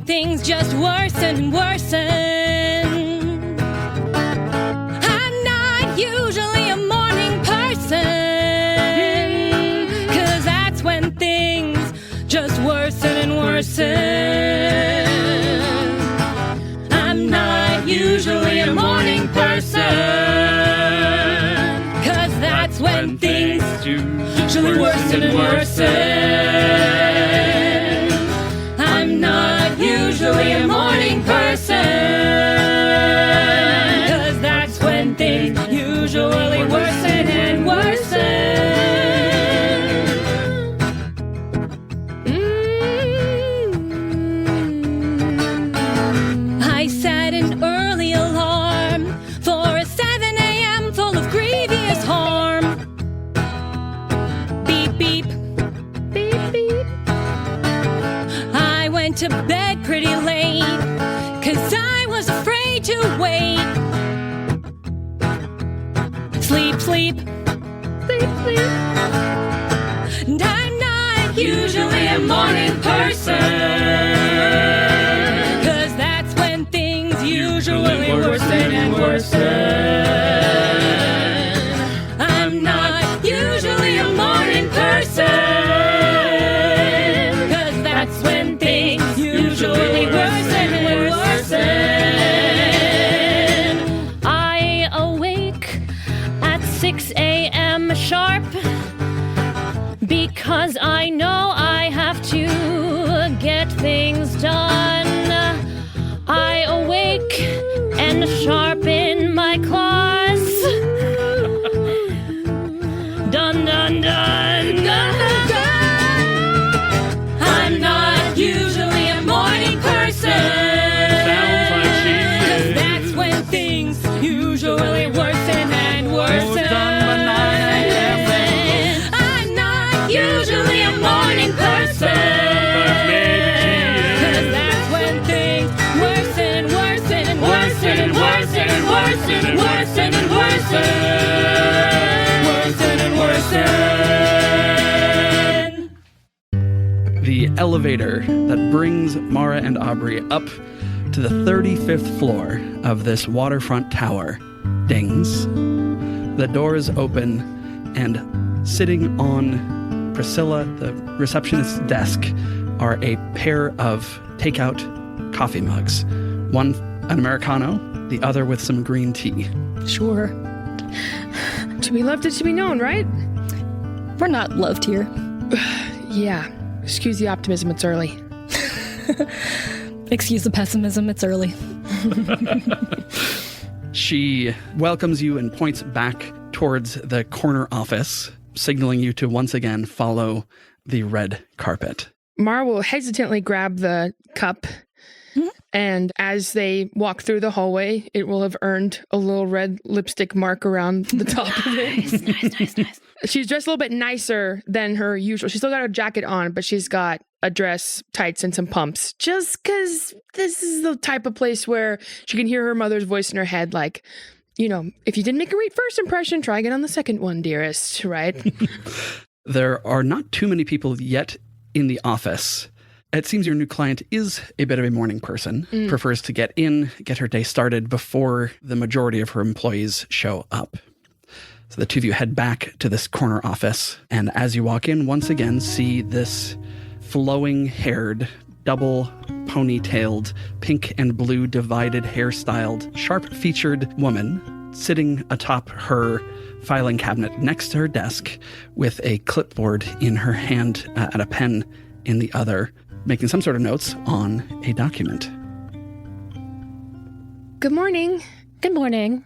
things just worsen and worsen. I'm not usually a morning person, 'cause that's when things just worsen and worsen. I'm not usually a morning person, 'cause that's when things usually worsen and worsen. I'm not usually a morning person, 'cause that's when things usually worsen and worsen. I set an early alarm for a 7 a.m. full of grievous harm. Beep, beep. Beep, beep. I went to bed pretty late, 'cause I was afraid to wait. Sleep, sleep. Sleep, sleep. And I'm not usually a morning person, 'cause that's when things usually worsen and worsen. I'm not usually a morning person, 'cause that's when things usually worsen and worsen. I awake at 6 a.m. sharp, because I know I have to get things done. I awake and sharpen my claws. Dun, dun, dun, dun. I'm not usually a morning person, Sounds like she 'cause is. that's when things usually worsen and worsen. done by 9 a.m. I'm not usually a morning person, But maybe she is. 'cause that's when things worsen and worsen and worsen and worsen and worsen and worsen and worsen. Worsen and worsen. The elevator that brings Mara and Aubrey up to the 35th floor of this waterfront tower dings. The doors open, and sitting on Priscilla, the receptionist's desk, are a pair of takeout coffee mugs. One an Americano, the other with some green tea. Sure. To be loved is to be known, right? We're not loved here. Yeah. Excuse the optimism, it's early. Excuse the pessimism, it's early. She welcomes you and points back towards the corner office, signaling you to once again follow the red carpet. Mara will hesitantly grab the cup, and as they walk through the hallway, it will have earned a little red lipstick mark around the top of it. Nice. She's dressed a little bit nicer than her usual. She's still got her jacket on, but she's got a dress, tights, and some pumps. Just because this is the type of place where she can hear her mother's voice in her head, like, you know, if you didn't make a great first impression, try again on the second one, dearest, right? There are not too many people yet in the office. It seems your new client is a bit of a morning person, prefers to get in, get her day started before the majority of her employees show up. So the two of you head back to this corner office, and as you walk in, once again, see this flowing-haired, double ponytailed, pink and blue divided hairstyled, sharp-featured woman sitting atop her filing cabinet next to her desk with a clipboard in her hand and a pen in the other, making some sort of notes on a document. Good morning. Good morning.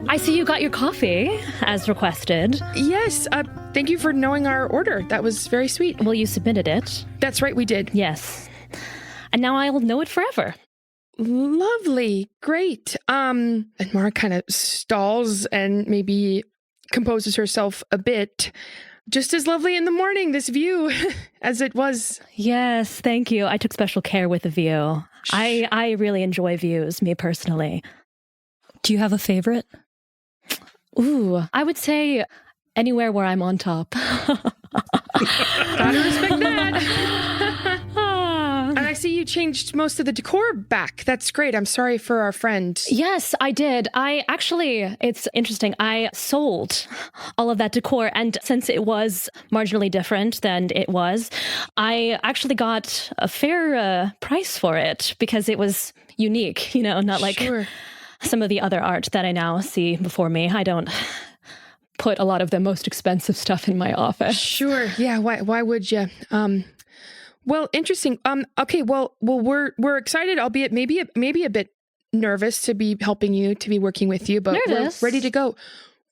I see you got your coffee, as requested. Yes, thank you for knowing our order. That was very sweet. Well, you submitted it. That's right, we did. Yes. And now I will know it forever. Lovely. Great. And Mara kind of stalls and maybe composes herself a bit. Just as lovely in the morning, this view, as it was. Yes, thank you. I took special care with the view. I really enjoy views, me personally. Do you have a favorite? Ooh, I would say anywhere where I'm on top. Gotta respect that. And I see you changed most of the decor back. That's great. I'm sorry for our friend. Yes, I did. It's interesting. I sold all of that decor. And since it was marginally different than it was, I actually got a fair price for it because it was unique, not like Sure. some of the other art that I now see before me. I don't put a lot of the most expensive stuff in my office. Sure. Yeah. Why would you? Well, interesting. Okay. Well, we're excited, albeit maybe a bit nervous to be helping you, to be working with you, but Nervous? we're ready to go.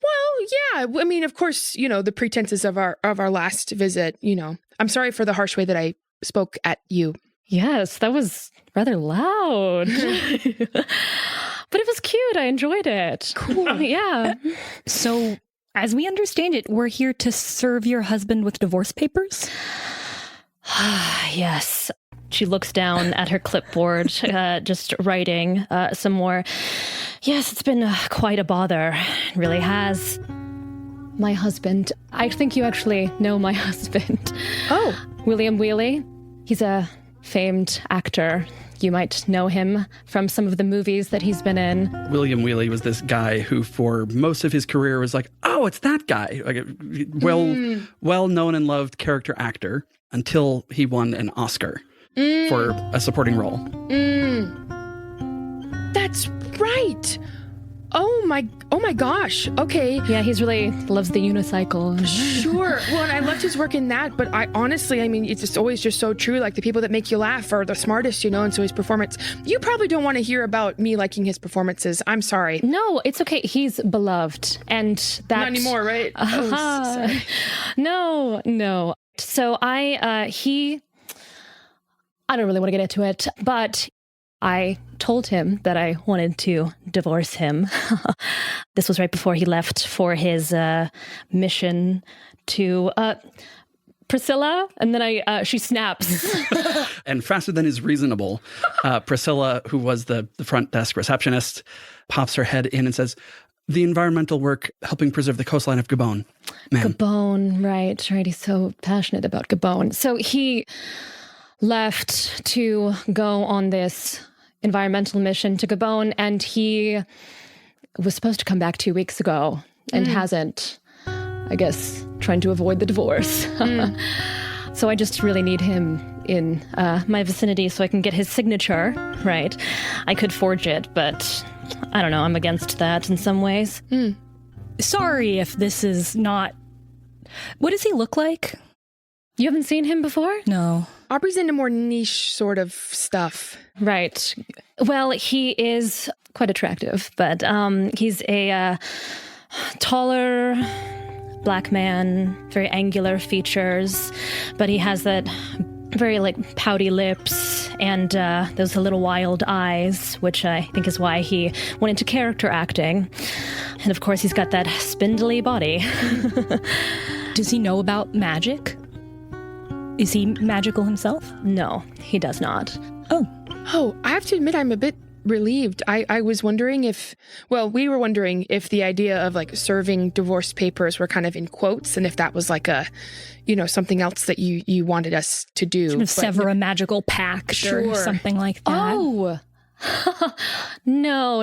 Well, yeah. I mean, of course, the pretenses of our last visit. I'm sorry for the harsh way that I spoke at you. Yes, that was rather loud. But it was cute. I enjoyed it. Cool. Yeah. So, as we understand it, we're here to serve your husband with divorce papers? Yes. She looks down at her clipboard, just writing some more. Yes, it's been quite a bother. It really has. My husband. I think you actually know my husband. Oh, William Wheely. He's a famed actor. You might know him from some of the movies that he's been in. William Wheely was this guy who, for most of his career, was like, oh, it's that guy. Like a well-known and loved character actor until he won an Oscar for a supporting role. that's right. Oh my gosh. Okay. Yeah, he's really loves the unicycle. Sure. Well, and I loved his work in that, but I honestly, it's just always just so true. Like, the people that make you laugh are the smartest, and so his performance, you probably don't want to hear about me liking his performances. I'm sorry. No, it's okay. He's beloved. And that... Not anymore, right? Oh, sorry. No. So I don't really want to get into it, but I told him that I wanted to divorce him. This was right before he left for his mission to Priscilla, and then she snaps. And faster than is reasonable, Priscilla, who was the front desk receptionist, pops her head in and says, the environmental work helping preserve the coastline of Gabon. Ma'am. Gabon, right. He's so passionate about Gabon. So he left to go on this environmental mission to Gabon, and he was supposed to come back 2 weeks ago and hasn't, I guess, trying to avoid the divorce. So I just really need him in my vicinity so I can get his signature, right? I could forge it, but I don't know, I'm against that in some ways. Sorry if this is not... What does he look like? You haven't seen him before? No. Aubrey's into more niche sort of stuff. Right. Well, he is quite attractive, but he's a taller black man, very angular features, but he has that very pouty lips and those little wild eyes, which I think is why he went into character acting. And of course, he's got that spindly body. Does he know about magic? Is he magical himself? No, he does not. Oh, I have to admit, I'm a bit relieved. I was wondering we were wondering if the idea of serving divorce papers were kind of in quotes, and if that was something else that you wanted us to do. Sort of sever a magical pact or Sure. something like that. Oh, no.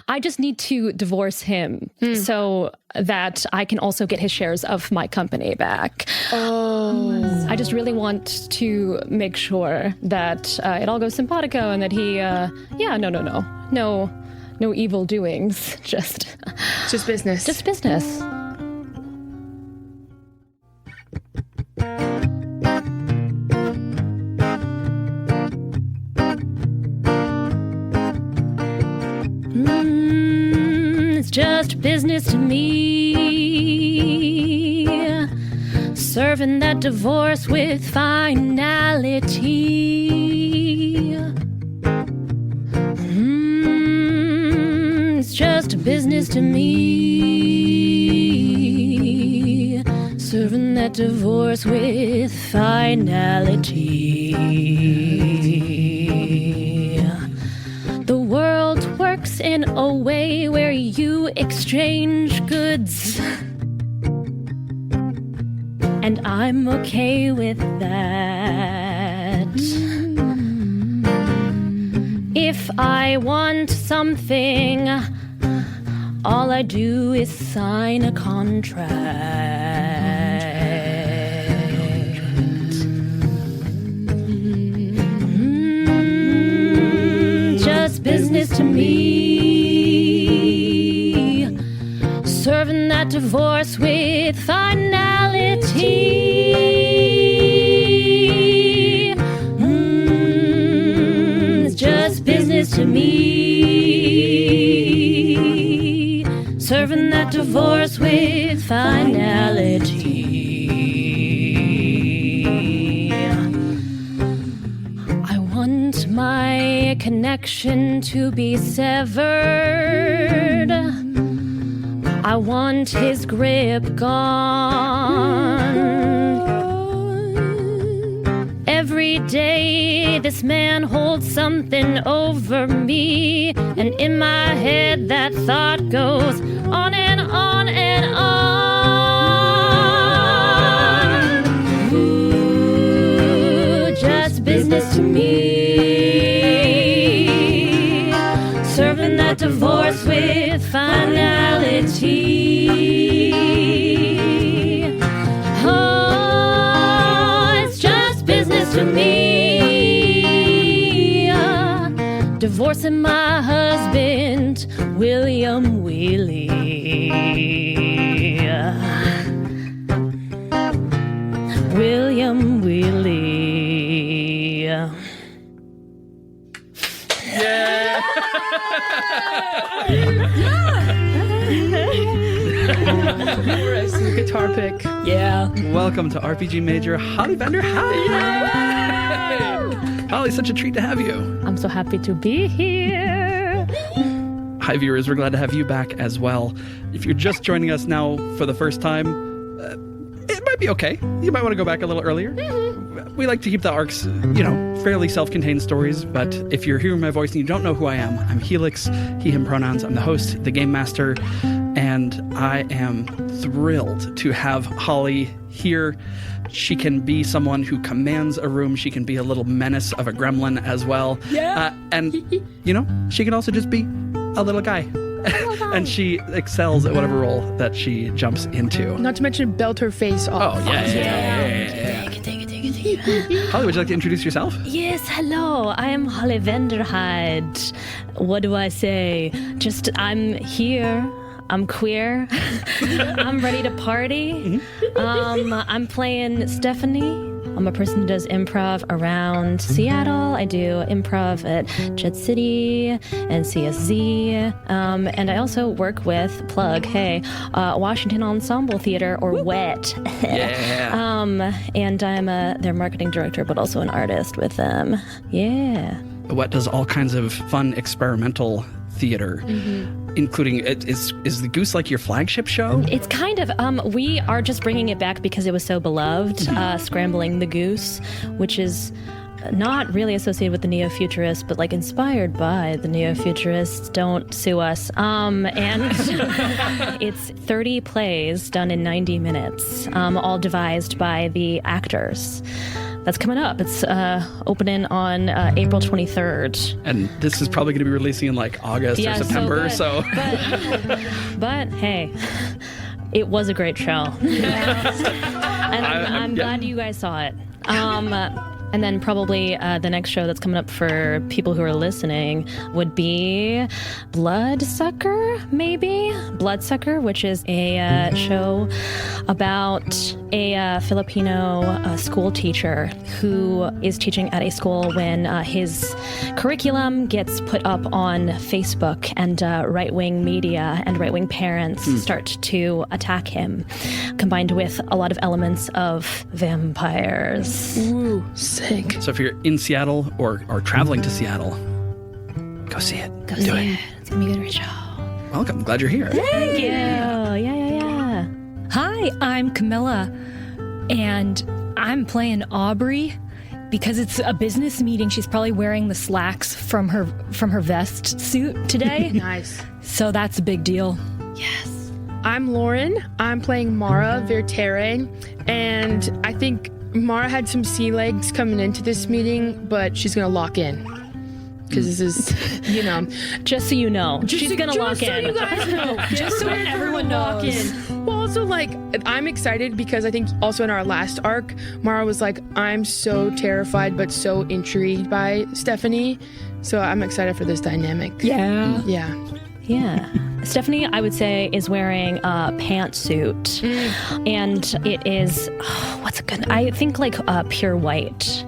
I just need to divorce him so that I can also get his shares of my company back. Oh. I just really want to make sure that it all goes simpatico and that he, no evil doings, just business. just business. It's just business to me. Serving that divorce with finality. It's just business to me. Serving that divorce with finality. The world works in a way where you exchange goods and I'm okay with that. If I want something, all I do is sign a contract. Just business to me. Serving that divorce with finality. It's just business to me. Serving that divorce with finality. I want my connection to be severed. I want his grip gone. Every day this man holds something over me, and in my head that thought goes on and on and on. Ooh, just business to me. Serving that divorce with finality. Oh, it's just business to me. Divorcing my husband, William Wheelie. William Wheelie. Rest is a guitar pick. Yeah. Welcome to RPG Major, Holly Bender. Hi! Holly, such a treat to have you. I'm so happy to be here. Hi, viewers. We're glad to have you back as well. If you're just joining us now for the first time, it might be okay. You might want to go back a little earlier. We like to keep the arcs, fairly self-contained stories, but if you're hearing my voice and you don't know who I am, I'm Helix, he, him pronouns. I'm the host, the game master, and I am thrilled to have Holly here. She can be someone who commands a room. She can be a little menace of a gremlin as well. Yeah. And, she can also just be a little guy. And she excels at whatever role that she jumps into. Not to mention belt her face off. Oh, yeah. Holly, would you like to introduce yourself? Yes, hello. I am Holly Vanderhyde. What do I say? Just, I'm here. I'm queer. I'm ready to party. I'm playing Stephanie. I'm a person who does improv around Seattle. I do improv at Jet City and CSZ. And I also work with Washington Ensemble Theater, or WET. Yeah. And I'm their marketing director, but also an artist with them. Yeah. WET does all kinds of fun experimental theater, including is the Goose like your flagship show? It's kind of we are just bringing it back because it was so beloved. Scrambling the Goose, which is not really associated with the neo-futurists, but like inspired by the neo-futurists. Don't sue us. And it's 30 plays done in 90 minutes, all devised by the actors. That's coming up. It's opening on April 23rd. And this is probably going to be releasing in like August or September. But hey, it was a great show. And I'm glad you guys saw it. And then probably the next show that's coming up for people who are listening would be Bloodsucker, maybe? Bloodsucker, which is a show about a Filipino school teacher who is teaching at a school when his curriculum gets put up on Facebook, and right-wing media and right-wing parents start to attack him, combined with a lot of elements of vampires. Ooh, sick. So if you're in Seattle or traveling to Seattle, go see it. Go see it. It's going to be a good show. Welcome. Glad you're here. Thank you. Yeah. Hi, I'm Camilla, and I'm playing Aubrey because it's a business meeting. She's probably wearing the slacks from her vest suit today. Nice. So that's a big deal. Yes. I'm Lauren. I'm playing Mara Vertere, and I think Mara had some sea legs coming into this meeting, but she's gonna lock in. Because this is, you know. Just so you know, she's gonna lock in. You guys know. Just so everyone knows. Well, also, like, I'm excited because I think also in our last arc, Mara was like, I'm so terrified but so intrigued by Stephanie. So I'm excited for this dynamic. Yeah. Yeah. Yeah. Stephanie, I would say, is wearing a pantsuit. And it is, what's it good? I think like pure white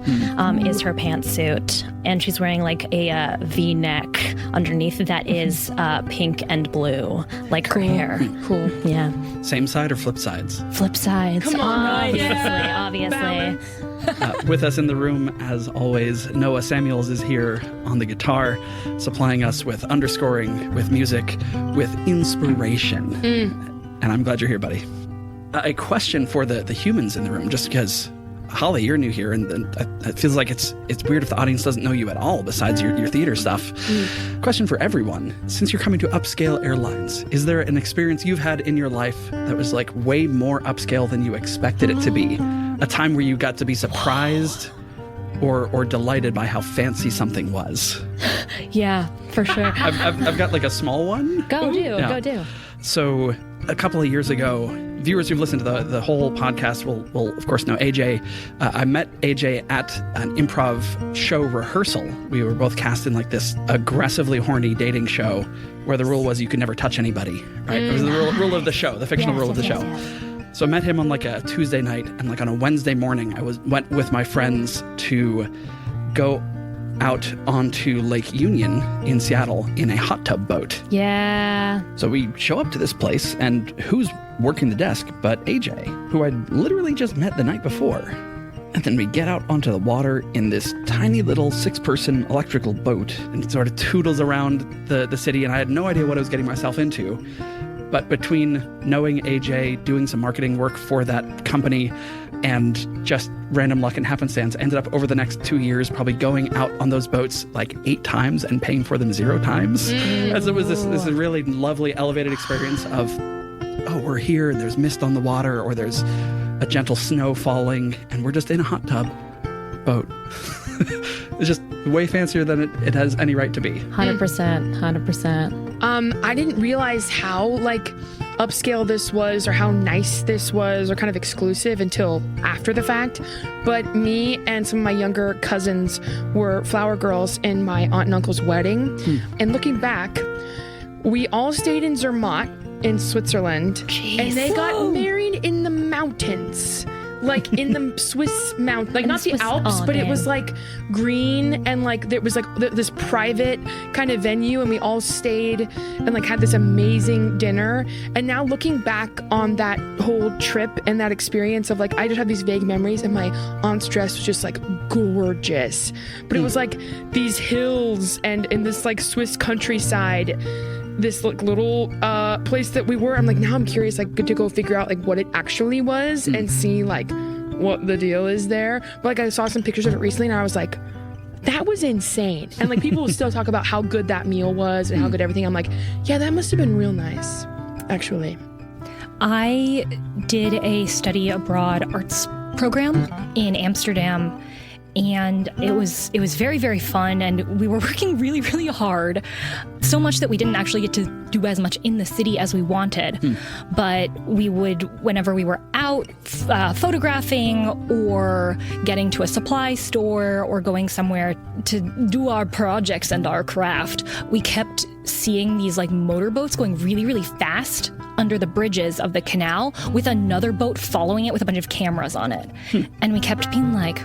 is her pantsuit. And she's wearing like a V-neck underneath that is pink and blue, like her hair. Cool. Yeah. Same side or flip sides? Flip sides. Come on. Obviously. Balance. With us in the room, as always, Noah Samuels is here on the guitar, supplying us with underscoring, with music, with inspiration. And I'm glad you're here, buddy. A question for the humans in the room, just because, Holly, you're new here, and it feels like it's weird if the audience doesn't know you at all, besides your theater stuff. Question for everyone. Since you're coming to Upscale Airlines, is there an experience you've had in your life that was like way more upscale than you expected it to be? A time where you got to be surprised or delighted by how fancy something was? Yeah, for sure. I've got like a small one. Go Yeah. do. So a couple of years ago, viewers who've listened to the whole podcast will of course know AJ. I met AJ at an improv show rehearsal. We were both cast in like this aggressively horny dating show where the rule was you could never touch anybody, right? It was the rule of the show, the fictional rule of the show. Yes. So I met him on like a Tuesday night, and like on a Wednesday morning, I went with my friends to go out onto Lake Union in Seattle in a hot tub boat. Yeah. So we show up to this place, and who's working the desk but AJ, who I'd literally just met the night before. And then we get out onto the water in this tiny little 6-person electrical boat, and it sort of toodles around the city, and I had no idea what I was getting myself into. But between knowing AJ, doing some marketing work for that company, and just random luck and happenstance, ended up over the next 2 years probably going out on those boats like 8 times and paying for them 0 times. As it was this really lovely elevated experience of, oh, we're here and there's mist on the water, or there's a gentle snow falling and we're just in a hot tub boat. It's just way fancier than it has any right to be. 100%. I didn't realize how like upscale this was, or how nice this was, or kind of exclusive until after the fact. But me and some of my younger cousins were flower girls in my aunt and uncle's wedding. And looking back, we all stayed in Zermatt in Switzerland. Jeez. And they got married in the mountains. Like in the Swiss mountains, like not the Alps, but it was like green, and like there was like this private kind of venue, and we all stayed and like had this amazing dinner. And now looking back on that whole trip and that experience of like, I just have these vague memories, and my aunt's dress was just like gorgeous, but it was like these hills and in this like Swiss countryside, this like little place that we were. I'm like, now I'm curious like to go figure out like what it actually was and see like what the deal is there. But like I saw some pictures of it recently, and I was like, that was insane. And like people will still talk about how good that meal was and how good everything. I'm like, yeah, that must have been real nice, actually. I did a study abroad arts program in Amsterdam, and it was very, very fun, and we were working really, really hard, so much that we didn't actually get to do as much in the city as we wanted. But we would, whenever we were out photographing or getting to a supply store or going somewhere to do our projects and our craft, we kept seeing these like motorboats going really, really fast under the bridges of the canal with another boat following it with a bunch of cameras on it. And we kept being like,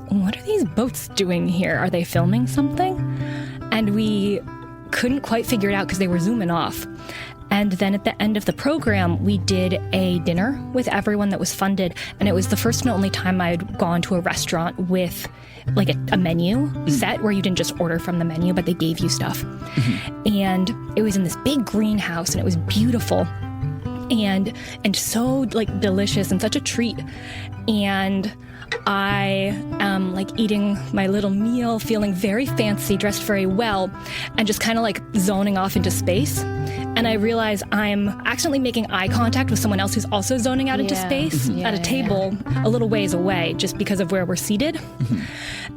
what are these boats doing here? Are they filming something? And we couldn't quite figure it out because they were zooming off. And then at the end of the program, we did a dinner with everyone that was funded. And it was the first and only time I'd gone to a restaurant with like a menu set where you didn't just order from the menu, but they gave you stuff. And it was in this big greenhouse, and it was beautiful. and so like delicious and such a treat. And I am like eating my little meal, feeling very fancy, dressed very well, and just kind of like zoning off into space. And I realize I'm accidentally making eye contact with someone else who's also zoning out into space at a table a little ways away just because of where we're seated.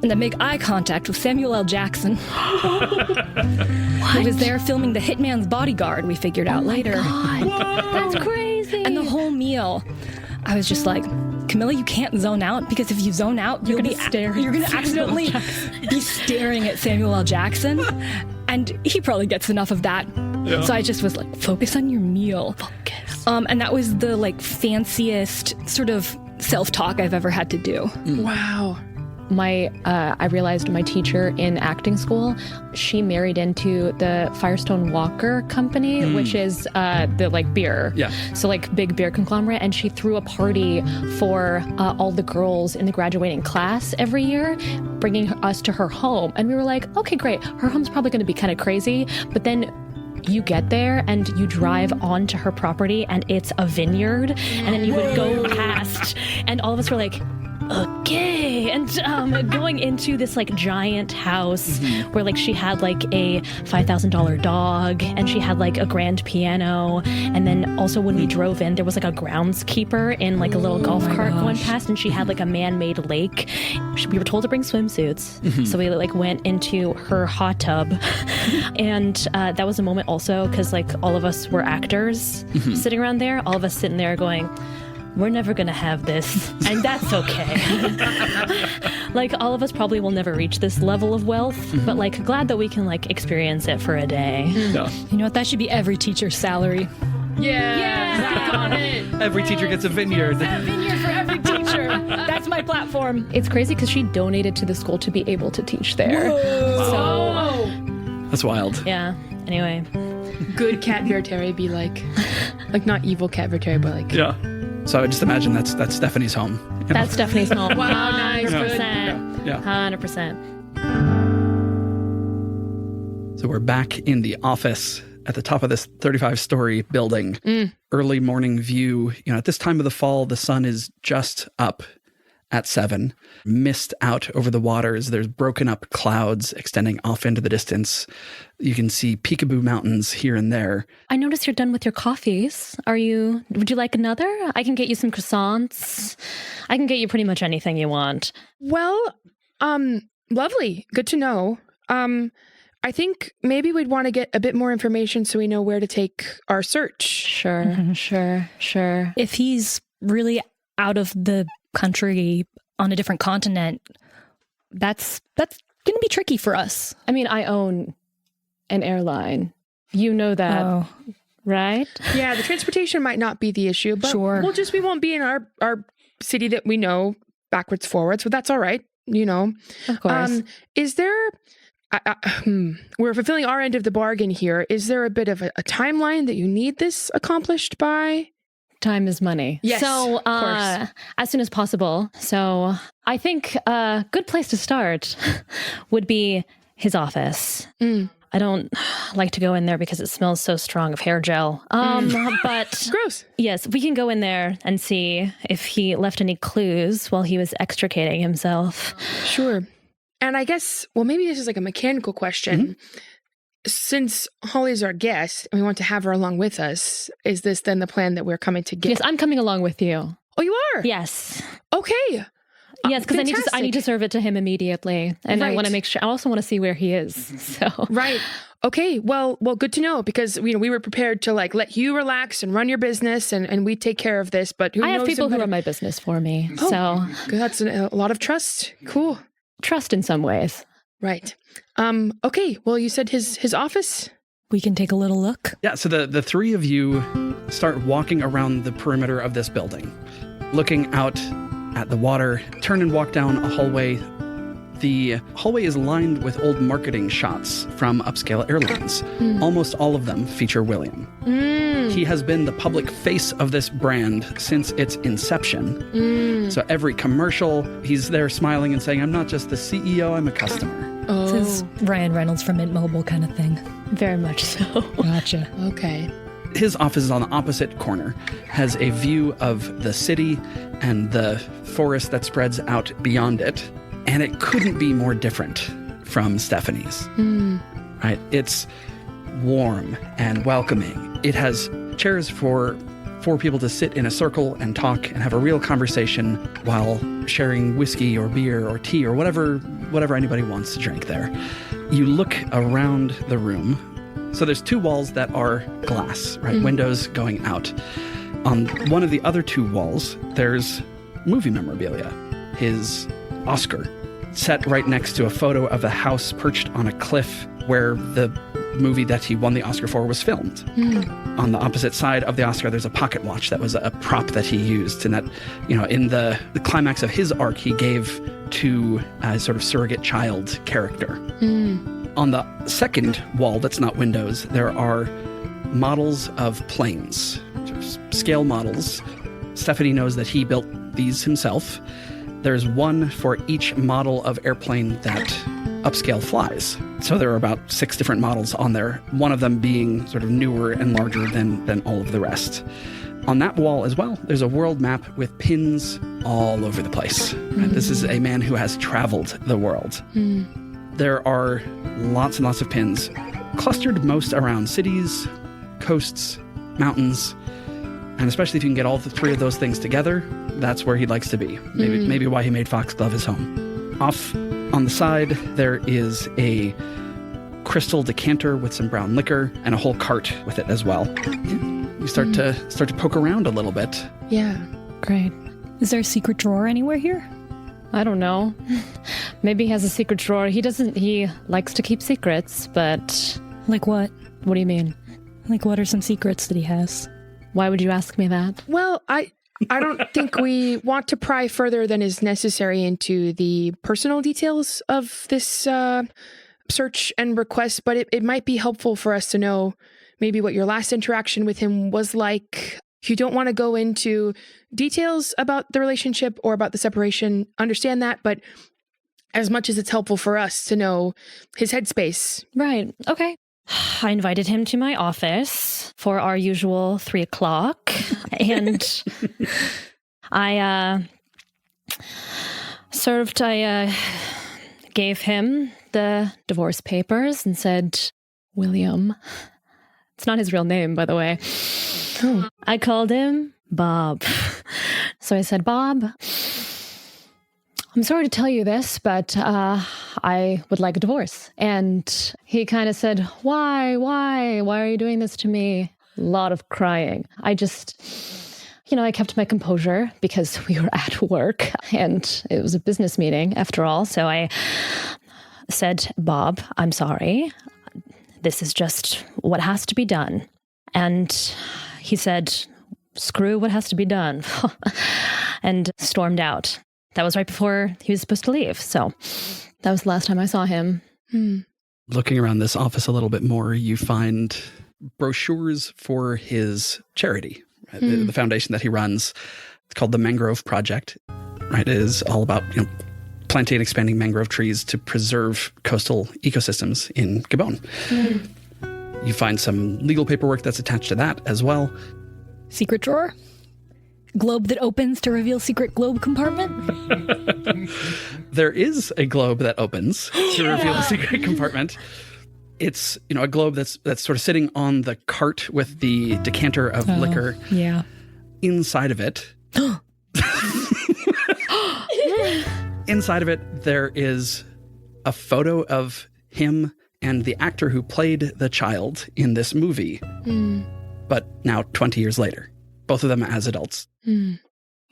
And I make eye contact with Samuel L. Jackson, who was there filming The Hitman's Bodyguard, we figured out later. That's crazy. And the whole meal, I was just like, Camilla, you can't zone out, because if you zone out, you're going to accidentally be staring at Samuel L. Jackson, and he probably gets enough of that. Yeah. So I just was like, focus on your meal. Focus. And that was the like fanciest sort of self-talk I've ever had to do. Wow. I realized my teacher in acting school, she married into the Firestone Walker Company, which is the like beer. Yeah. So like big beer conglomerate. And she threw a party for all the girls in the graduating class every year, bringing us to her home. And we were like, okay, great. Her home's probably going to be kind of crazy. But then you get there and you drive onto her property and it's a vineyard. And then you would go past and all of us were like, okay. And going into this like giant house where like she had like a $5,000 dog and she had like a grand piano. And then also when we drove in, there was like a groundskeeper in like a little golf cart going past, and she had like a man-made lake. We were told to bring swimsuits. So we like went into her hot tub. And that was a moment also because like all of us were actors sitting around there, all of us sitting there going, we're never going to have this, and that's okay. Like, all of us probably will never reach this level of wealth, but, like, glad that we can, like, experience it for a day. Yeah. You know what? That should be every teacher's salary. Yeah. Got it. Every teacher gets a vineyard. A vineyard for every teacher. That's my platform. It's crazy because she donated to the school to be able to teach there. Whoa. That's wild. Yeah. Anyway. Good Cat Vertere be like not evil Cat Vertere, but like. Yeah. So I just imagine that's Stephanie's home. You know? That's Stephanie's home. Wow, nice. 100%. Yeah. 100%. So we're back in the office at the top of this 35-story building. Early morning view. You know, at this time of the fall, the sun is just up at 7. Mist out over the waters. There's broken up clouds extending off into the distance. You can see Peekaboo Mountains here and there. I noticed you're done with your coffees. Would you like another? I can get you some croissants. I can get you pretty much anything you want. Well, lovely. Good to know. I think maybe we'd want to get a bit more information so we know where to take our search. Sure. If he's really out of the country on a different continent, that's going to be tricky for us. I mean, I own an airline. You know that, right? Yeah, the transportation might not be the issue, but Sure. we won't be in our city that we know backwards, forwards, but that's all right, you know. Of course. Is there, we're fulfilling our end of the bargain here. Is there a bit of a timeline that you need this accomplished by? Time is money. Yes, So, of course. as soon as possible. So, I think a good place to start would be his office. I don't like to go in there because it smells so strong of hair gel. But Gross. yes, we can go in there and see if he left any clues while he was extricating himself. Sure. And I guess, well, maybe this is like a mechanical question. Since Holly's our guest and we want to have her along with us, is this then the plan that we're coming to get? Yes, I'm coming along with you. Oh, you are? Yes. Okay. Yes, because I need to Fantastic. serve it to him immediately. And I Right. want to make sure, I also want to see where he is. So Right. Okay. Well, good to know, because we were prepared to like let you relax and run your business and we take care of this. But who I have knows people who better- run my business for me. Oh. So Good. That's a lot of trust. Cool. trust in some ways. Right. Okay. Well, you said his office. We can take a little look. Yeah, so the three of you start walking around the perimeter of this building, looking out at the water, turn and walk down a hallway. The hallway is lined with old marketing shots from upscale airlines. Almost all of them feature William. He has been the public face of this brand since its inception. So every commercial, he's there smiling and saying, I'm not just the CEO, I'm a customer. Oh. This is Ryan Reynolds from Mint Mobile kind of thing. Very much so. Gotcha. Okay. His office is on the opposite corner, has a view of the city and the forest that spreads out beyond it. And it couldn't be more different from Stephanie's. Right? It's warm and welcoming. It has chairs for people to sit in a circle and talk and have a real conversation while sharing whiskey or beer or tea or whatever anybody wants to drink there. You look around the room. So there's 2 walls that are glass, right? Windows going out. On one of the other 2 walls, there's movie memorabilia. His Oscar, set right next to a photo of a house perched on a cliff where the movie that he won the Oscar for was filmed. On the opposite side of the Oscar, there's a pocket watch that was a prop that he used, and that, in the climax of his arc, he gave to a sort of surrogate child character. On the second wall that's not windows, there are models of planes, sort of scale models. Stephanie knows that he built these himself. There's one for each model of airplane that upscale flies. So there are about 6 different models on there, one of them being sort of newer and larger than all of the rest. On that wall as well, there's a world map with pins all over the place. Right? This is a man who has traveled the world. There are lots and lots of pins, clustered most around cities, coasts, mountains, and especially if you can get all 3 of those things together, that's where he likes to be. Maybe why he made Foxglove his home. Off on the side, there is a crystal decanter with some brown liquor and a whole cart with it as well. You start to poke around a little bit. Yeah. Great. Is there a secret drawer anywhere here? I don't know. Maybe he has a secret drawer. He likes to keep secrets, but... Like what? What do you mean? Like what are some secrets that he has? Why would you ask me that? Well, I don't think we want to pry further than is necessary into the personal details of this search and request, but it might be helpful for us to know maybe what your last interaction with him was like. If you don't want to go into details about the relationship or about the separation, understand that, but as much as it's helpful for us to know his headspace. Right. Okay. I invited him to my office for our usual 3 o'clock, and I gave him the divorce papers and said, William. It's not his real name, by the way. Oh. I called him Bob. So I said, Bob, I'm sorry to tell you this, but I would like a divorce. And he kind of said, why are you doing this to me? A lot of crying. I just, I kept my composure because we were at work and it was a business meeting after all. So I said, Bob, I'm sorry. This is just what has to be done. And he said, screw what has to be done, and stormed out. That was right before he was supposed to leave. So that was the last time I saw him. Looking around this office a little bit more, you find brochures for his charity, right? The foundation that he runs. It's called the Mangrove Project. Right? It is all about planting and expanding mangrove trees to preserve coastal ecosystems in Gabon. You find some legal paperwork that's attached to that as well. Secret drawer? Globe that opens to reveal secret globe compartment? There is a globe that opens to reveal a secret compartment. It's, a globe that's sort of sitting on the cart with the decanter of liquor. Yeah. Inside of it. Inside of it, there is a photo of him and the actor who played the child in this movie. But now 20 years later, both of them as adults.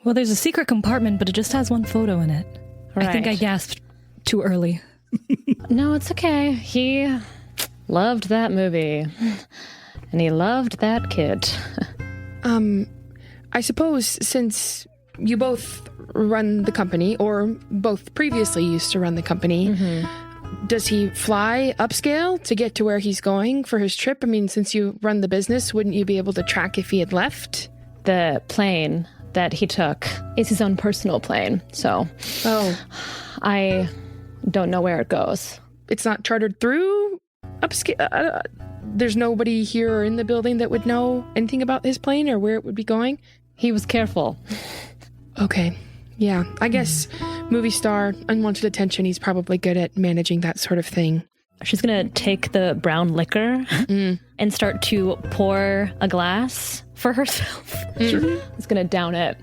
Well, there's a secret compartment, but it just has one photo in it. Right. I think I gasped too early. No, it's okay. He loved that movie. And he loved that kid. I suppose since you both run the company, or both previously used to run the company, does he fly upscale to get to where he's going for his trip? I mean, since you run the business, wouldn't you be able to track if he had left? The plane that he took is his own personal plane. So I don't know where it goes. It's not chartered through upscale? there's nobody here or in the building that would know anything about his plane or where it would be going? He was careful. Okay. Yeah, I guess movie star, unwanted attention, he's probably good at managing that sort of thing. She's going to take the brown liquor and start to pour a glass for herself. Sure. He's going to down it.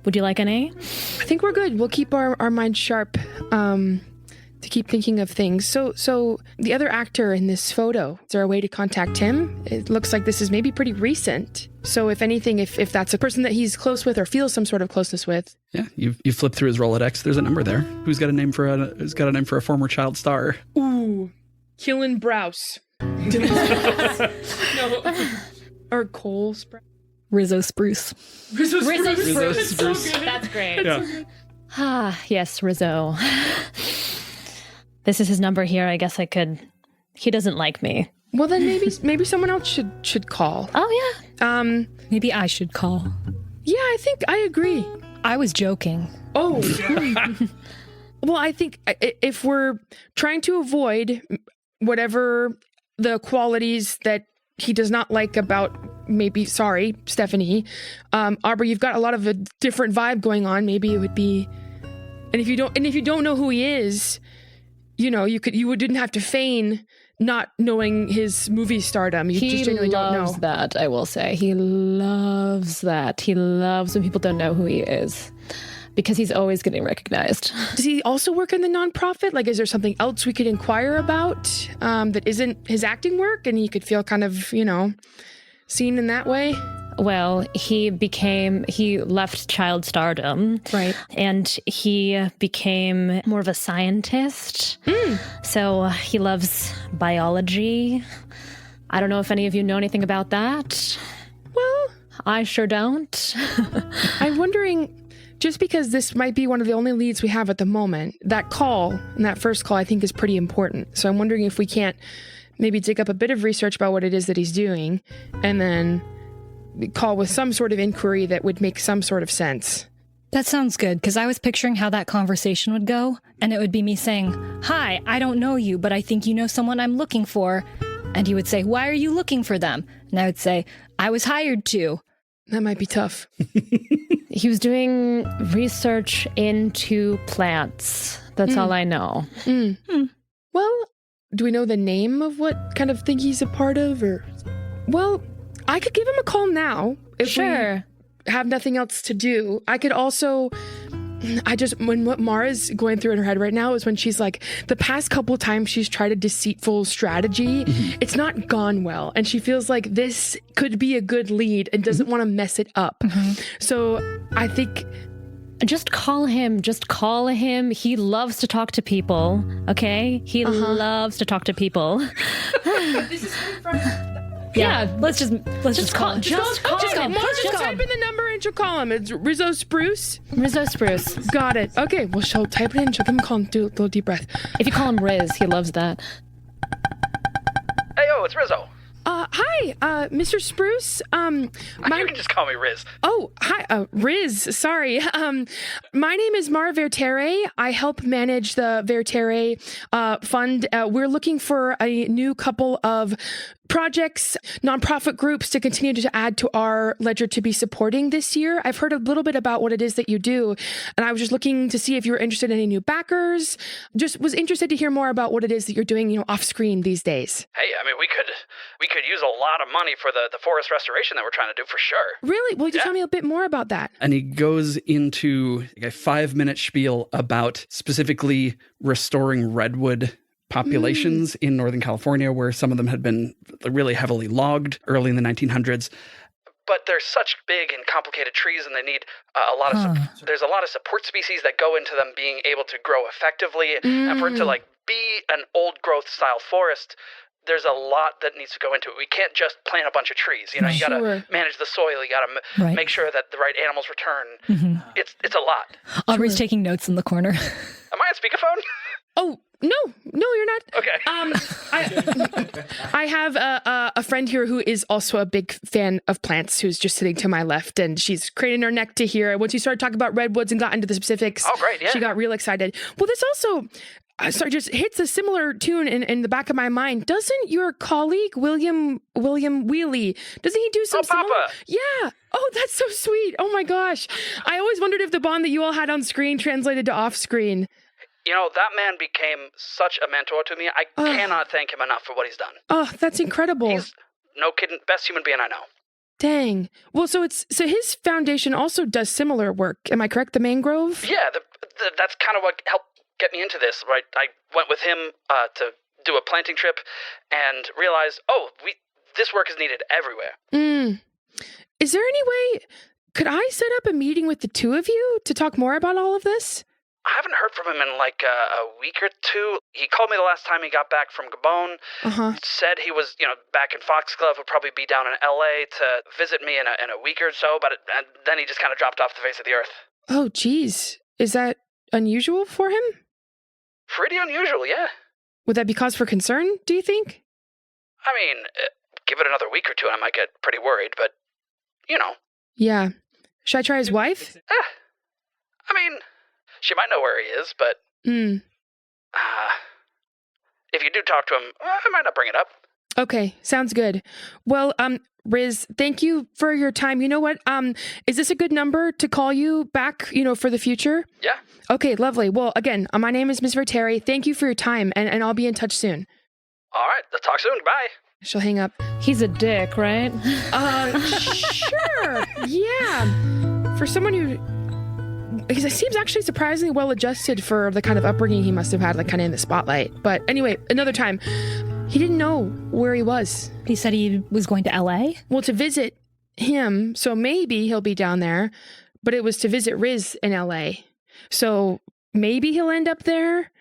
Would you like an A? I think we're good. We'll keep our minds sharp to keep thinking of things. So the other actor in this photo, is there a way to contact him? It looks like this is maybe pretty recent. So if anything, if that's a person that he's close with or feels some sort of closeness with. Yeah, you flip through his Rolodex. There's a number there. Who's got a name for a former child star? Ooh, Killen Browse. No. Or Cole Sprouse. Rizzo Spruce. Rizzo Spruce. That's great. Yeah. Ah, yes, Rizzo. This is his number here. I guess I could. He doesn't like me. Well, then maybe someone else should call. Oh, yeah. Maybe I should call. Yeah, I think I agree. I was joking. Oh. Well, I think if we're trying to avoid whatever the qualities that he does not like about Stephanie, Aubrey, you've got a lot of a different vibe going on. Maybe it would be, and if you don't know who he is, you didn't have to feign not knowing his movie stardom. You just genuinely don't know. He loves that, I will say. He loves that. He loves when people don't know who he is because he's always getting recognized. Does he also work in the nonprofit? Like, is there something else we could inquire about that isn't his acting work and he could feel kind of, seen in that way? Well, he left child stardom. Right. And he became more of a scientist. So he loves biology. I don't know if any of you know anything about that. Well, I sure don't. I'm wondering, just because this might be one of the only leads we have at the moment, that call, and that first call, I think is pretty important. So I'm wondering if we can't maybe dig up a bit of research about what it is that he's doing, and then call with some sort of inquiry that would make some sort of sense. That sounds good, because I was picturing how that conversation would go, and it would be me saying, "Hi, I don't know you, but I think you know someone I'm looking for." And he would say, "Why are you looking for them?" And I would say, "I was hired to." That might be tough. He was doing research into plants. That's all I know. Well, do we know the name of what kind of thing he's a part of? Or, well, I could give him a call now if we have nothing else to do. I could also, when what Mara's going through in her head right now is when she's like, the past couple times she's tried a deceitful strategy, it's not gone well. And she feels like this could be a good lead and doesn't want to mess it up. So I think... Just call him. He loves to talk to people. Okay? He loves to talk to people. This is from... Yeah, let's just call him. Just call him. Just type in the number and she'll call him. It's Rizzo Spruce. Rizzo Spruce. Got it. Okay, well, she'll type it in. She'll give him a call and do a little deep breath. If you call him Riz, he loves that. Hey, it's Rizzo. Hi, Mr. Spruce. You can just call me Riz. Oh, hi, Riz. Sorry. My name is Mara Vertere. I help manage the Vertere Fund. We're looking for a new couple of projects, nonprofit groups to continue to add to our ledger to be supporting this year. I've heard a little bit about what it is that you do, and I was just looking to see if you were interested in any new backers. Just was interested to hear more about what it is that you're doing, off screen these days. Hey, I mean, we could use a lot of money for the forest restoration that we're trying to do for sure. Really? Well, you tell me a bit more about that. And he goes into a 5-minute spiel about specifically restoring redwood populations in Northern California, where some of them had been really heavily logged early in the 1900s. But they're such big and complicated trees, and they need there's a lot of support species that go into them being able to grow effectively. And for it to be an old growth style forest, there's a lot that needs to go into it. We can't just plant a bunch of trees. You got to manage the soil. You got to make sure that the right animals return. It's a lot. Aubrey's taking notes in the corner. Am I on speakerphone? Oh, no, you're not. Okay. I have a friend here who is also a big fan of plants, who's just sitting to my left, and she's craning her neck to hear. Once you started talking about redwoods and got into the specifics, oh, great, yeah. she got real excited. Well, this also, sorry, just hits a similar tune in the back of my mind. Doesn't your colleague, William Wheely, doesn't he do some similar? Papa! Yeah. Oh, that's so sweet. Oh my gosh. I always wondered if the bond that you all had on screen translated to off screen. You know, that man became such a mentor to me. I cannot thank him enough for what he's done. Oh, that's incredible. He's, no kidding, best human being I know. Dang. Well, so his foundation also does similar work. Am I correct? The Mangrove? Yeah, that's kind of what helped get me into this, right? I went with him to do a planting trip and realized, this work is needed everywhere. Is there any way, could I set up a meeting with the two of you to talk more about all of this? I haven't heard from him in like a week or two. He called me the last time he got back from Gabon. Said he was, back in Foxglove, would probably be down in LA to visit me in a week or so, but then he just kind of dropped off the face of the earth. Oh, geez. Is that unusual for him? Pretty unusual, yeah. Would that be cause for concern, do you think? I mean, give it another week or two and I might get pretty worried, but, Yeah. Should I try his wife? I mean, she might know where he is, but... if you do talk to him, I might not bring it up. Okay, sounds good. Well, Riz, thank you for your time. You know what? Is this a good number to call you back, for the future? Yeah. Okay, lovely. Well, again, my name is Ms. Verteri. Thank you for your time, and I'll be in touch soon. All right, let's talk soon. Bye. She'll hang up. He's a dick, right? Sure. Yeah. For someone who... Because he seems actually surprisingly well adjusted for the kind of upbringing he must have had, like kind of in the spotlight. But anyway, another time, he didn't know where he was. He said he was going to LA? Well, to visit him, so maybe he'll be down there, but it was to visit Riz in LA. So maybe he'll end up there,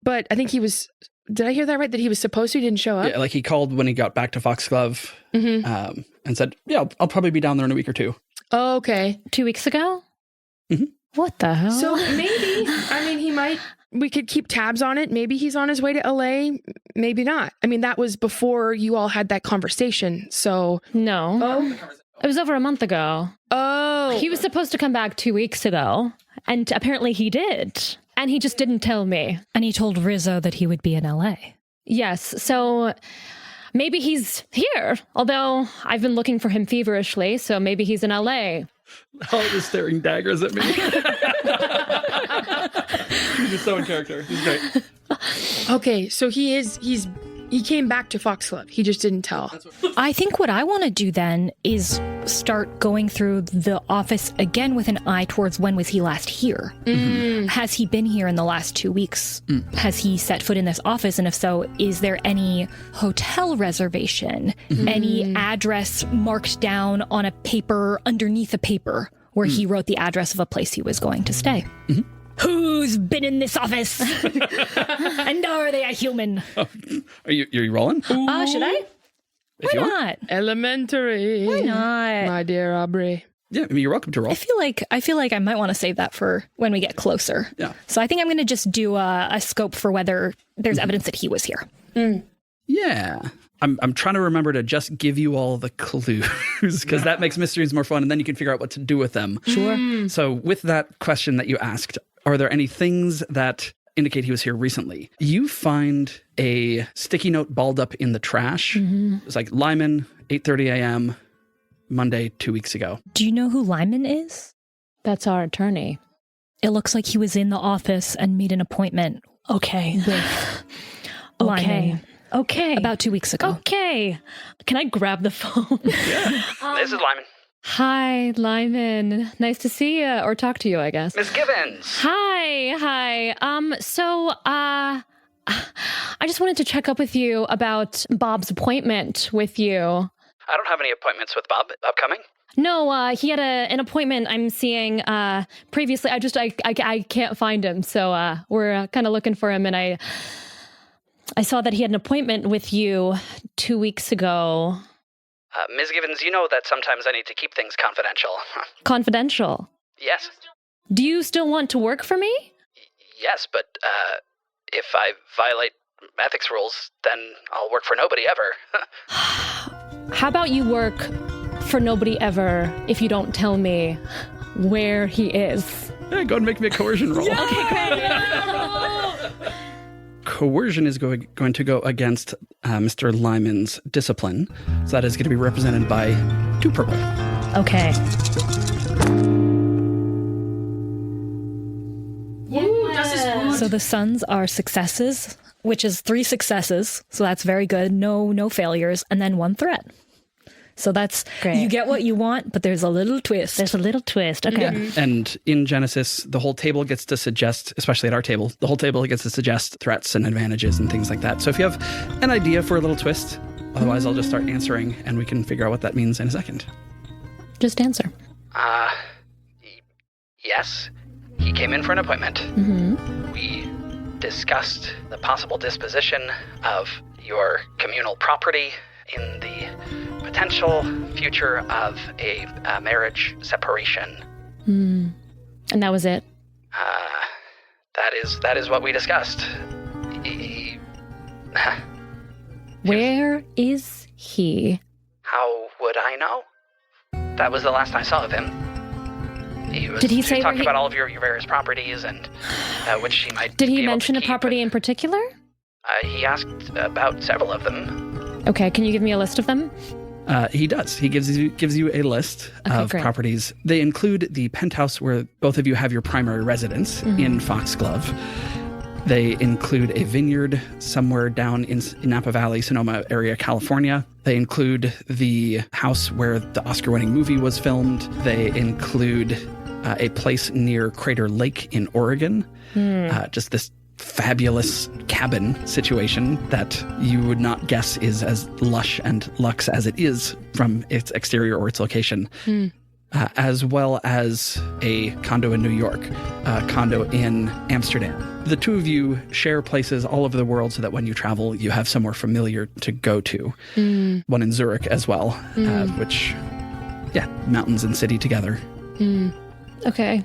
but I think he was... Did I hear that right? That he was supposed to, he didn't show up? Yeah, like he called when he got back to Foxglove and said, yeah, I'll probably be down there in a week or two. Oh, okay. 2 weeks ago? Mm-hmm. What the hell? So maybe, we could keep tabs on it. Maybe he's on his way to LA. Maybe not. I mean, that was before you all had that conversation. So. No. Oh. It was over a month ago. Oh. He was supposed to come back 2 weeks ago. And apparently he did. And he just didn't tell me. And he told Rizzo that he would be in LA. Yes. So maybe he's here. Although I've been looking for him feverishly. So maybe he's in LA. All just staring daggers at me. He's just so in character. He's great. Okay, so he came back to Foxglove. He just didn't tell. I think what I want to do then is start going through the office again with an eye towards when was he last here? Has he been here in the last 2 weeks? Has he set foot in this office? And if so, is there any hotel reservation? Any address marked down on a paper underneath a paper where he wrote the address of a place he was going to stay? Who's been in this office? And are they a human? Are you rolling? Should I? If you Why want. not? Elementary. Why not? My dear Aubrey. Yeah, I mean, you're welcome to roll. I feel like I might want to save that for when we get closer. Yeah. So I think I'm going to just do a scope for whether there's evidence that he was here. Yeah. I'm trying to remember to just give you all the clues because that makes mysteries more fun and then you can figure out what to do with them. Sure. So with that question that you asked, are there any things that indicate he was here recently? You find a sticky note balled up in the trash. It's like Lyman, 8:30 a.m., Monday, 2 weeks ago. Do you know who Lyman is? That's our attorney. It looks like he was in the office and made an appointment. Okay. With Okay. Lyman about 2 weeks ago. Okay. Can I grab the phone? This is Lyman. Hi, Lyman. Nice to see you or talk to you, I guess. Miss Givens. Hi. So, I just wanted to check up with you about Bob's appointment with you. I don't have any appointments with Bob upcoming. No, he had an appointment I'm seeing previously. I can't find him, so we're kind of looking for him, and I saw that he had an appointment with you 2 weeks ago. Ms. Givens, you know that sometimes I need to keep things confidential. Confidential? Yes. Do you still want to work for me? Yes, but if I violate ethics rules, then I'll work for nobody ever. How about you work for nobody ever if you don't tell me where he is? Yeah, go and make me a coercion roll. Okay, great. coercion is going to go against Mr. Lyman's discipline. So that is going to be represented by 2 purple. Okay. So the sons are successes, which is 3 successes. So that's very good. No failures, and then 1 threat. So that's Great. You get what you want, but there's a little twist. There's a little twist. Okay. Yeah. And in Genesis, the whole table gets to suggest, especially at our table, the whole table gets to suggest threats and advantages and things like that. So if you have an idea for a little twist, otherwise I'll just start answering and we can figure out what that means in a second. Just answer. Yes. He came in for an appointment. Mm-hmm. We discussed the possible disposition of your communal property in the potential future of a marriage separation. And that was it. That is what we discussed. Where is he? How would I know? That was the last I saw of him. Did he say talking where about all of your various properties and which he might Did be he able mention to a keep, property in particular? He asked about several of them. Okay, can you give me a list of them? He does. He gives you a list of great. properties. They include the penthouse where both of you have your primary residence in Foxglove. They include a vineyard somewhere down in Napa Valley, Sonoma area, California. They include the house where the Oscar-winning movie was filmed. They include a place near Crater Lake in Oregon. Just this fabulous cabin situation that you would not guess is as lush and luxe as it is from its exterior or its location. As well as a condo in New York, a condo in Amsterdam. The 2 of you share places all over the world so that when you travel, you have somewhere familiar to go to. One in Zurich as well, which, mountains and city together. Okay.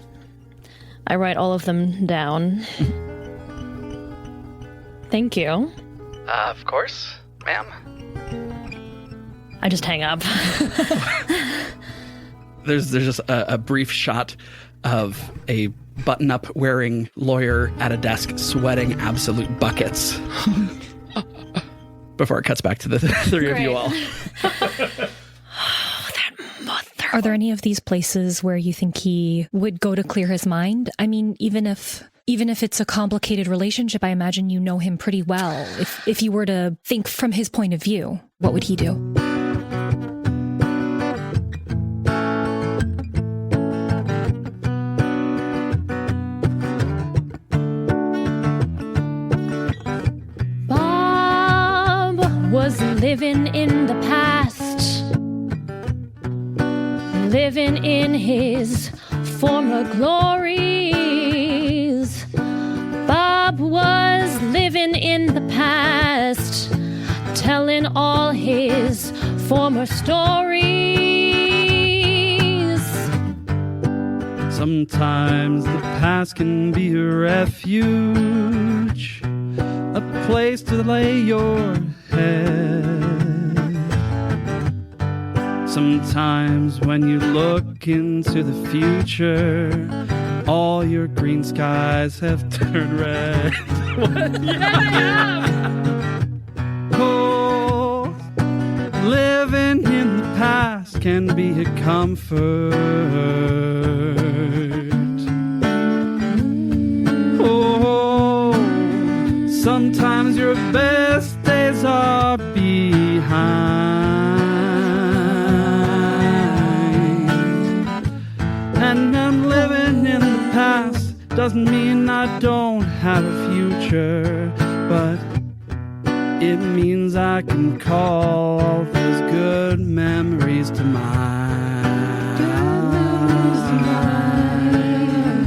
I write all of them down. Thank you. Of course, ma'am. I just hang up. There's just a brief shot of a button-up wearing lawyer at a desk sweating absolute buckets before it cuts back to the 3 of you all. Are there any of these places where you think he would go to clear his mind? I mean, even if it's a complicated relationship, I imagine you know him pretty well. If you were to think from his point of view, what would he do? Bob was living in the past, living in his former glories. Bob was living in the past, telling all his former stories. Sometimes the past can be a refuge, a place to lay your head. Sometimes when you look into the future, all your green skies have turned red. What? Yeah. Oh, living in the past can be a comfort. Oh, sometimes your best days are behind. And I'm living in the past doesn't mean I don't have a future, but it means I can call all those good memories to mind.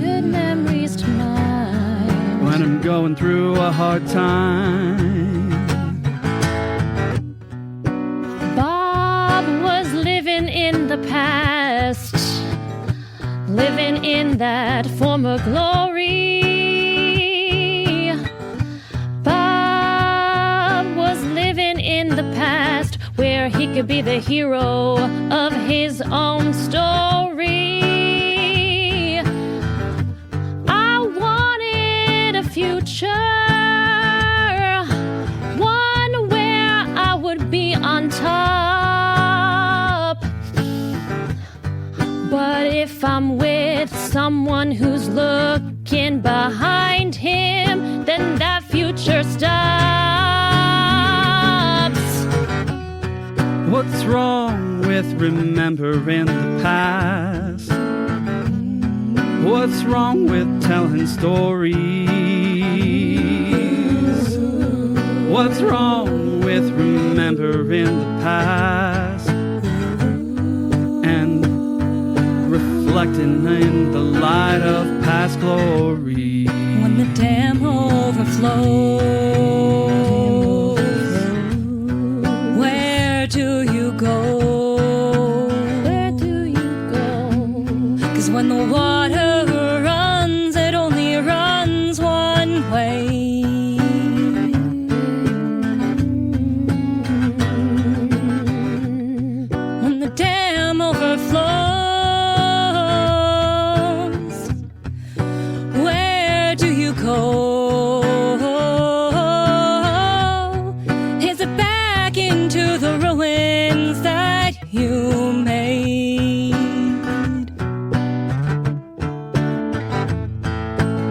Good memories to mind. When I'm going through a hard time. Bob was living in the past, living in that former glory. Bob was living in the past where he could be the hero of his own story. I wanted a future if I'm with someone who's looking behind him, then that future stops. What's wrong with remembering the past? What's wrong with telling stories? What's wrong with remembering the past and reflecting in the light of past glory? When the dam overflows, where do you go? Where do you go? 'Cause when the water runs, it only runs one way. When the dam overflows, where do you go? Is it back into the ruins that you made?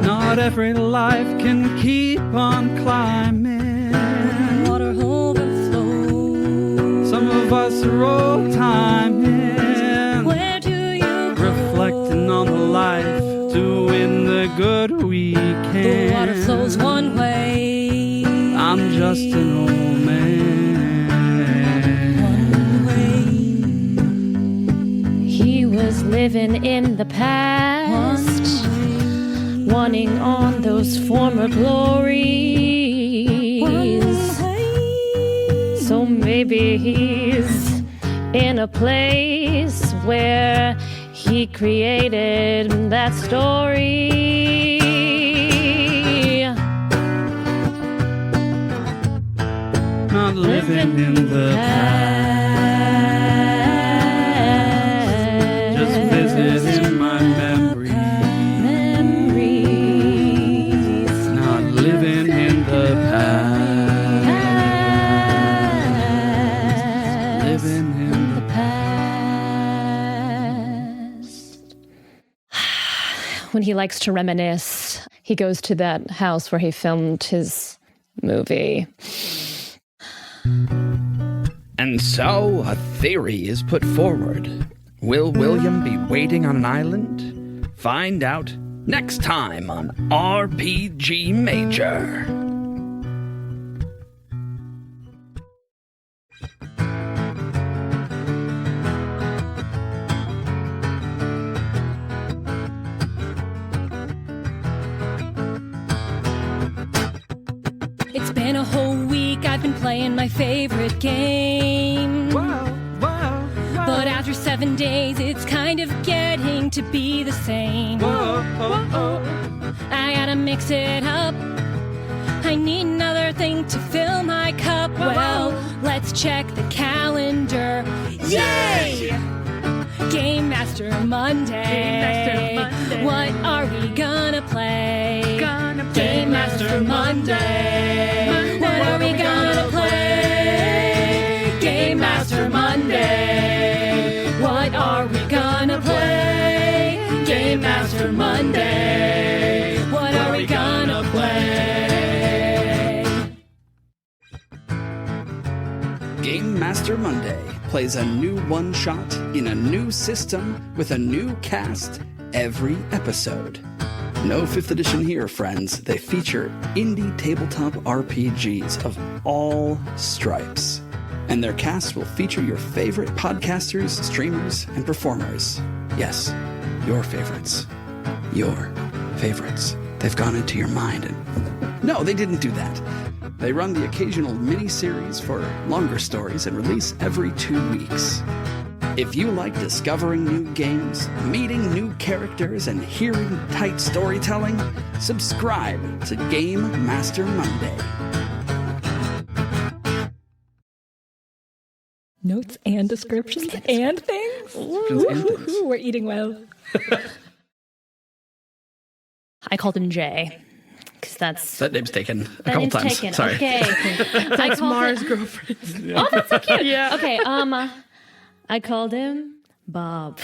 Not every life can keep on climbing. Water overflows. Some of us are old timing, Where do you go? reflecting on the life, doing the good we can. The water flows one way. I'm just an old man. One way. He was living in the past, wanting on those former glories. So maybe he's in a place where he created that story. Not living in the past, just visiting my memories. Not living in the past, living in the When he likes to reminisce, he goes to that house where he filmed his movie. And so a theory is put forward. Will William be waiting on an island? Find out next time on RPG Major. It's been a whole week I've been playing my favorite game. But after 7 days, it's kind of getting to be the same. I gotta mix it up. I need another thing to fill my cup. Well, let's check the calendar. Yay! Game Master Monday. What are we gonna play? Game Master Monday. What are we gonna play? Game Master Monday. What are we gonna play? Game Master Monday. What are we gonna play? Game Master Monday plays a new one-shot in a new system with a new cast every episode. No 5th edition here, friends. They feature indie tabletop RPGs of all stripes. And their cast will feature your favorite podcasters, streamers, and performers. Yes, your favorites. Your favorites. They've gone into your mind and... No, they didn't do that. They run the occasional mini-series for longer stories and release every 2 weeks. If you like discovering new games, meeting new characters, and hearing tight storytelling, subscribe to Game Master Monday. Notes and descriptions and things. Ooh, we're eating well. I called him Jay. Because that's... That name's taken a that couple name's times. taken. Sorry. Okay. That's Mara's girlfriend. Oh, that's so cute. Yeah. Okay, I called him Bob.